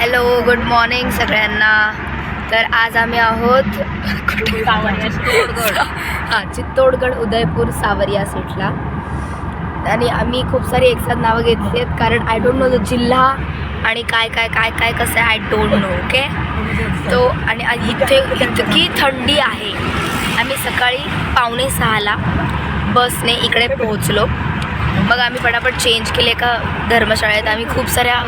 Hello, good morning सगळ्यांना. तर आज आम्ही आहोत चित्तोडगड, उदयपूर, सावरिया साईडला. आणि आम्ही खूप सारी एकसाथ नावं घेतली आहेत कारण आय डोंट नो द जिल्हा आणि काय काय काय काय कसं आहे आय डोंट नो. ओके, तो आणि इथे इतकी थंडी आहे. आम्ही सकाळी 5:45ला बसने इकडे पोहोचलो. मग आम्ही पटापट चेंज केले एका धर्मशाळेत. आम्ही खूप साऱ्या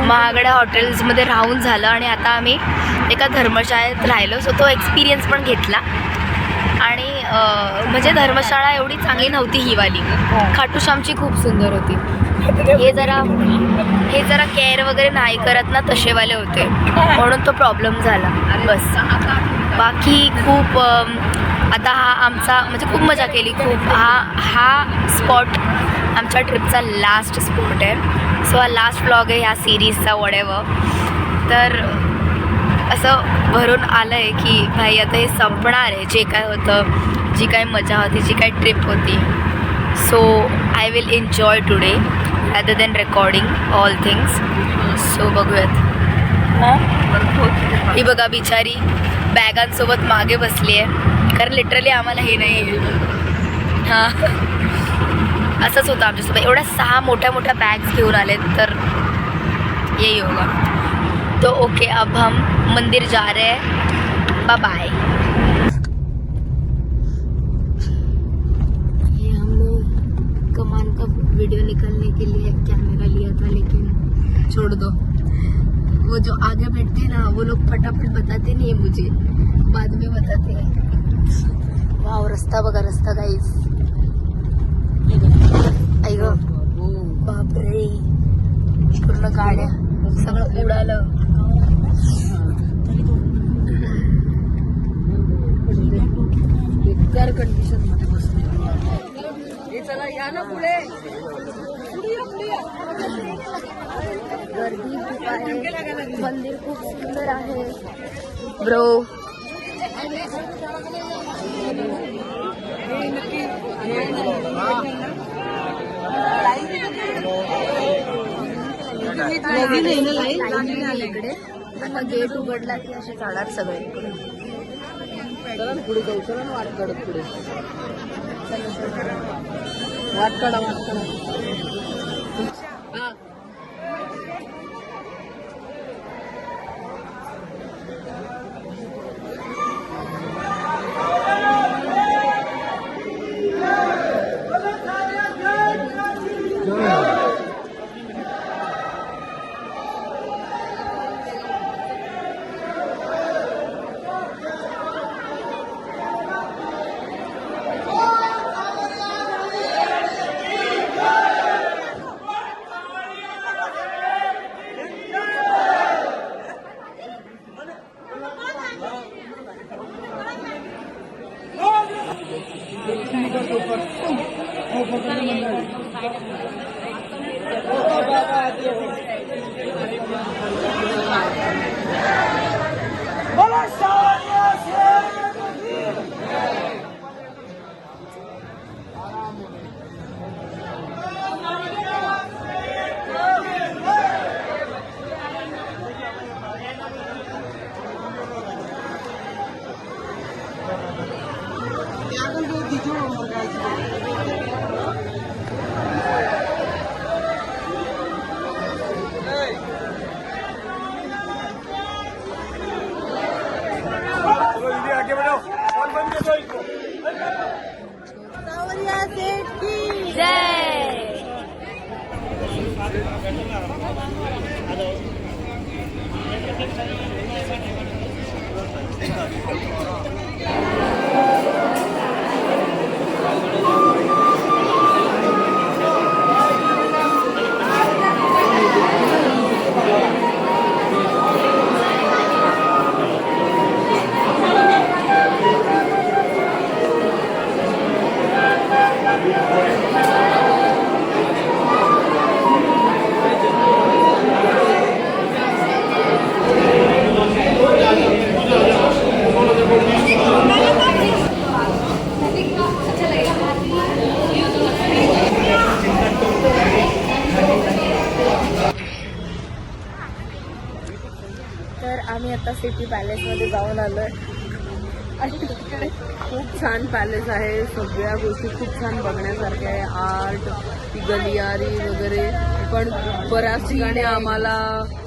महागड्या हॉटेल्समध्ये राहून झालं आणि आता आम्ही एका धर्मशाळेत राहिलो. सो तो एक्सपिरियन्स पण घेतला. आणि म्हणजे धर्मशाळा एवढी चांगली नव्हती ही वाली. खाटू श्यामची खूप सुंदर होती. हे जरा केअर वगैरे नाही करत ना, तसेवाले होते म्हणून तो प्रॉब्लेम झाला. बस बाकी खूप आता हा आमचा म्हणजे खूप मजा केली. खूप हा स्पॉट आमच्या ट्रिपचा लास्ट स्पॉट आहे. सो हा लास्ट व्लॉग आहे ह्या सिरीजचा वडेवर. तर असं भरून आलं आहे की भाई आता हे संपणार आहे. जे काय होतं, जी काय मजा होती, जी काय ट्रिप होती. So I will enjoy today rather than recording all things. So बघूयात. ही बघा बिचारी बॅगांसोबत मागे बसली आहे कारण लिटरली आम्हाला हे नाही आहे. हां, असंच होतं आमच्यासोबत. एवढ्या 6 मोठ्या मोठ्या बॅग्स घेऊन आलेत. तर यही होगा. तो ओके, अब हम मंदिर जा रहे हैं. Bye bye. ये हमने कमान का वीडियो निकालने के लिए कैमरा लिया था, लेकिन छोड़ दो. वो जो आगे बैठते हैं ना, वो लोग फटाफट बताते नहीं है मुझे, बाद में बताते हैं. वाव, रस्ता बघा, रस्ता गाईस. आई ग बापरे, पूर्ण गाड्या सगळं उडालं. बेकार कंडिशन मध्ये बसले. चला या ना पुढे. गर्दी खूप आहे. मंदिर खूप सुंदर आहे ब्रो. इकडे आता गेट उघडला की असे जाणार सगळे इकडे. चला ना पुढे जाऊ. चला ना वाट काढत पुढे. वाट काढा. आम्ही आता सिटी पॅलेस मध्ये जाऊन आलोय आणि तिकडे खूप छान पॅलेस आहे. सगळ्या गोष्टी खूप छान बघण्यासारख्या आहे. आर्ट, ती गलियारी वगैरे. पण बऱ्याच ठिकाणी आम्हाला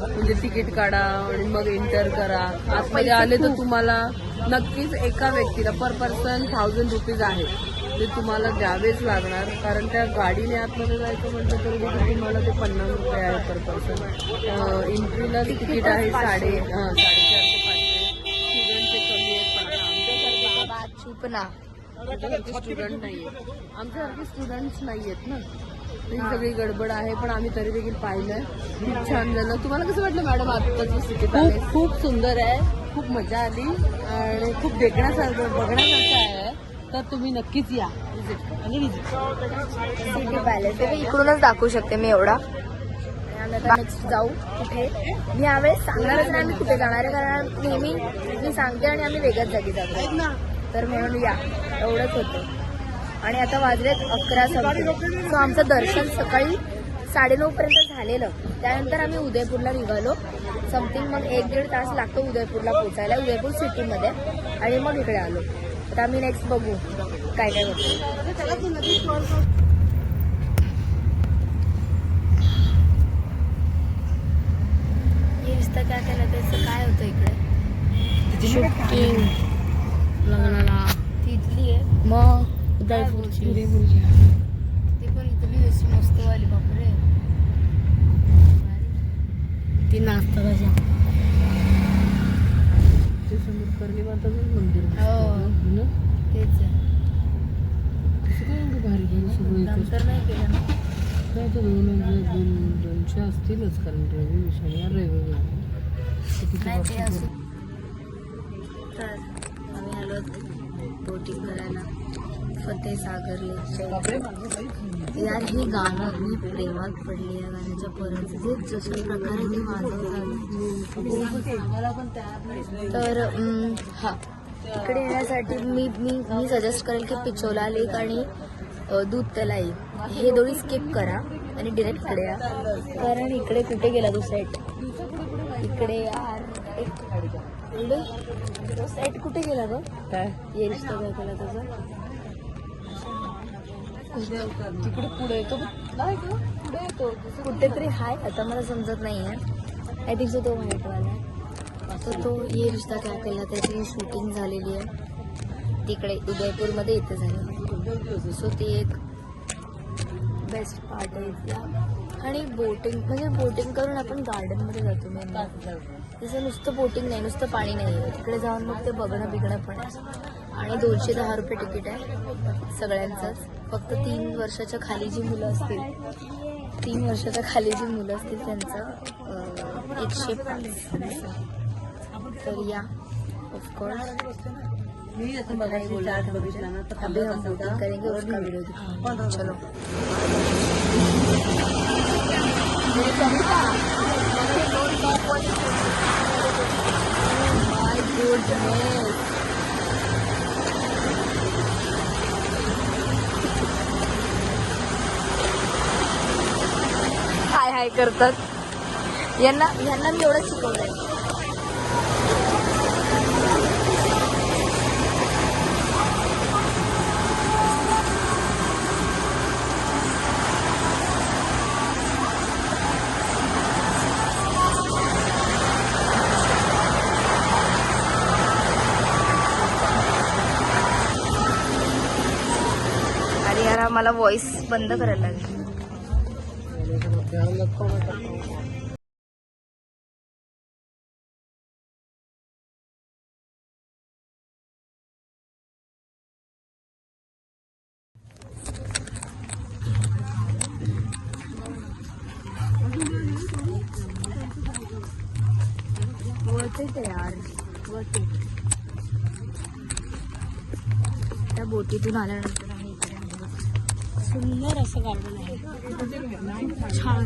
म्हणजे तिकीट काढा आणि मग एंटर करा. आतमध्ये आले तर तुम्हाला नक्कीच एका व्यक्तीला पर पर्सन 1000 रुपीज आहे, ते तुम्हाला द्यावेच लागणार. कारण त्या गाडीने आतमध्ये जायचं म्हटलं तर देखील तुम्हाला ते 50 रुपये आहे पर पर्सन. एंट्रीला तिकीट आहे 450 स्टुडंटचे कमी आहेत. पण आमच्यासारखे स्टुडंट नाहीये, आमच्यासारखे स्टुडंट्स नाहीयेत ना. ही सगळी गडबड आहे. पण आम्ही तरी देखील पाहिलंय, खूप छान झालं. तुम्हाला कसं वाटलं मॅडम आत्ताची सिटी पॅलेस? खूप सुंदर आहे, खूप मजा आली आणि खूप बघण्यासारखं आहे. तर तुम्ही नक्कीच या, विजिट करा आणि सिटी पॅलेस ते इकडूनच दाखवू शकते मी एवढा. आम्ही आता नेक्स्ट जाऊ कुठे, मी यावेळेस सांगणारच नाही आम्ही कुठे जाणार आहे, कारण नेहमी मी सांगते आणि आम्ही वेगळ्याच जागी जातो. तर म्हणून या, एवढंच होतं. आणि आता वाजलेत 11 समथिंग. सो आमचं दर्शन सकाळी 9:30 पर्यंत झालेलं. त्यानंतर आम्ही उदयपूरला निघालो. समथिंग मग 1-1.5 तास लागतो उदयपूरला पोहोचायला, उदयपूर सिटीमध्ये. आणि मग इकडे आलो. आता आम्ही नेक्स्ट बघू काय काय होतं. हे रिश्ता क्या केला त्याचं काय होतं इकडे शूटिंग लग्नाला तिथली आहे मग उदयपूरची. ती पण इथली अशी मस्त वाली बापरे. ती नाचता कशा ते समोर कर्ली माताचं मंदिर हो तेच आहे. कसं काय एवढं भारी भारी सगळं नंतर नाही केलं ना. काय तर 200 असतीलच, कारण रविवार शनिवार रविवार नाही ते असं. तर आम्ही आलो बोटिंग करायला फतेह सागरला. यार हे गाणं मी प्रेमात पडली. या गाण्याच्या परत जे जशा प्रकारे ते वाजवतात. तर हा इकडे येण्यासाठी मी सजेस्ट करेल की पिचोला लेक आणि दूध तलाई हे दोन्ही स्किप करा आणि डिरेक्ट इकडे या. कारण इकडे कुठे गेला तो सेट, इकडे यार तो सेट कुठे गेला ग? काय ये रिश्ता काय केला त्याचा तिकडे पुढे येतो, पुढे येतो कुठेतरी हाय, आता मला समजत नाही आहे. आय थिंक सो तो व्हाईटवाला. तर तो ये रिश्ता क्या केला त्याची शूटिंग झालेली आहे तिकडे उदयपूरमध्ये इथे झाली. सो ती एक बेस्ट पार्ट आहे इथला. आणि बोटिंग म्हणजे बोटिंग करून आपण गार्डनमध्ये जातो. मी तसं नुसतं बोटिंग नाही, नुसतं पाणी नाही आहे तिकडे जाऊन मग ते बघणं बिघणं पण आहे. आणि 210 रुपये तिकीट आहे सगळ्यांचंच. फक्त 3 वर्षाच्या खाली जी मुलं असतील 3 वर्षाच्या खाली जी मुलं असतील त्यांचं 105. तर या ऑफकोर्स बघायला बोलला ना तर अभी हम बोटिंग करेंगे उसका वीडियो दिखाएंगे. चलो माय गुडनेस. हाय करतात. यांना मी एवढं शिकवलंय. अरे यार मला व्हॉइस बंद करायला लागेल. यार त्या बोटीतून आल्यानंतर आम्ही इकडे आलो. सुंदर असं गार्डन आहे, छान.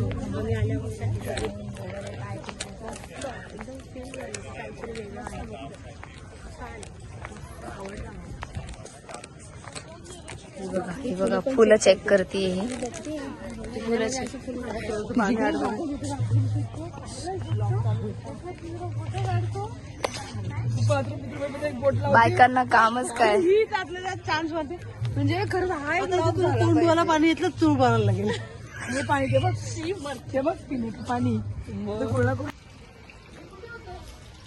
हे बघा फुलं चेक करते. फुलं चेक बायकांना कामच काय. हीच आपल्याला चान्स वाटते म्हणजे खरंच हाय तोंडवाला पाणी येतलं चूळ भरायला लागेल. हे पाणी ते बघ ते बघ पिणे पाणी.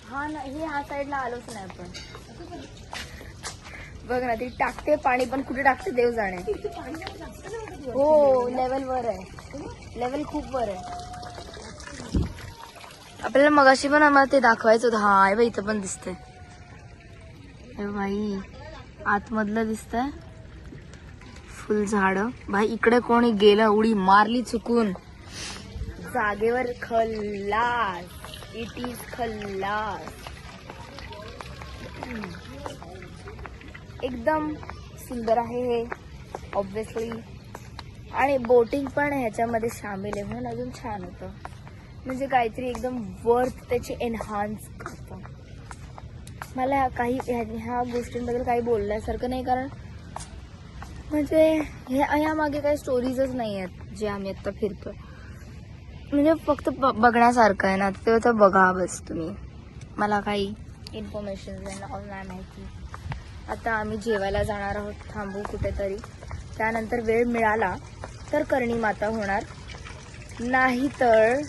हा ना, हे ह्या साईडला आलोच नाही आपण. बघ ना, ती टाकते पाणी पण कुठे टाकते देव जाणे. हो, लेवल वर आहे, लेवल खूप वर आहे. आपल्याला मगाशी पण आम्हाला ते दाखवायचं होतं. हा आहे बाई, इथं पण दिसतंय. हे बाई आतमधलं दिसतंय फुल झाड. भाई इकडे कोणी गेलं, उडी मारली चुकून, जागेवर खल्लास. इट इज खल्लास. एकदम सुंदर आहे हे ऑब्विसली. आणि बोटिंग पण ह्याच्यामध्ये सामील आहे म्हणून अजून छान होतं. म्हणजे काहीतरी एकदम वर्थ त्याची एनहान्स करतं. मला काही ह्या गोष्टींबद्दल काही बोलण्यासारखं नाही, कारण म्हणजे ह्या मागे काही स्टोरीजच नाही आहेत जे आम्ही आत्ता फिरतो. म्हणजे फक्त बघण्यासारखं आहे ना, ते बघा बस तुम्ही. मला काही इन्फॉर्मेशन नाही माहिती. आता आम्ही जेवायला जाणार आहोत, थांबू कुठेतरी. त्यानंतर वेळ मिळाला तर करणी माता होणार, नाही तर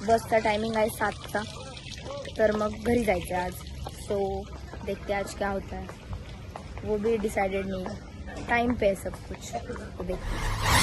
बसचा टायमिंग आहे 7चा, तर मग घरी जायचं आज. सो देखते आज क्या होता है, वो भी डिसाइडेड नहीं है. टाइम पे है सब कुछ, तो देखते.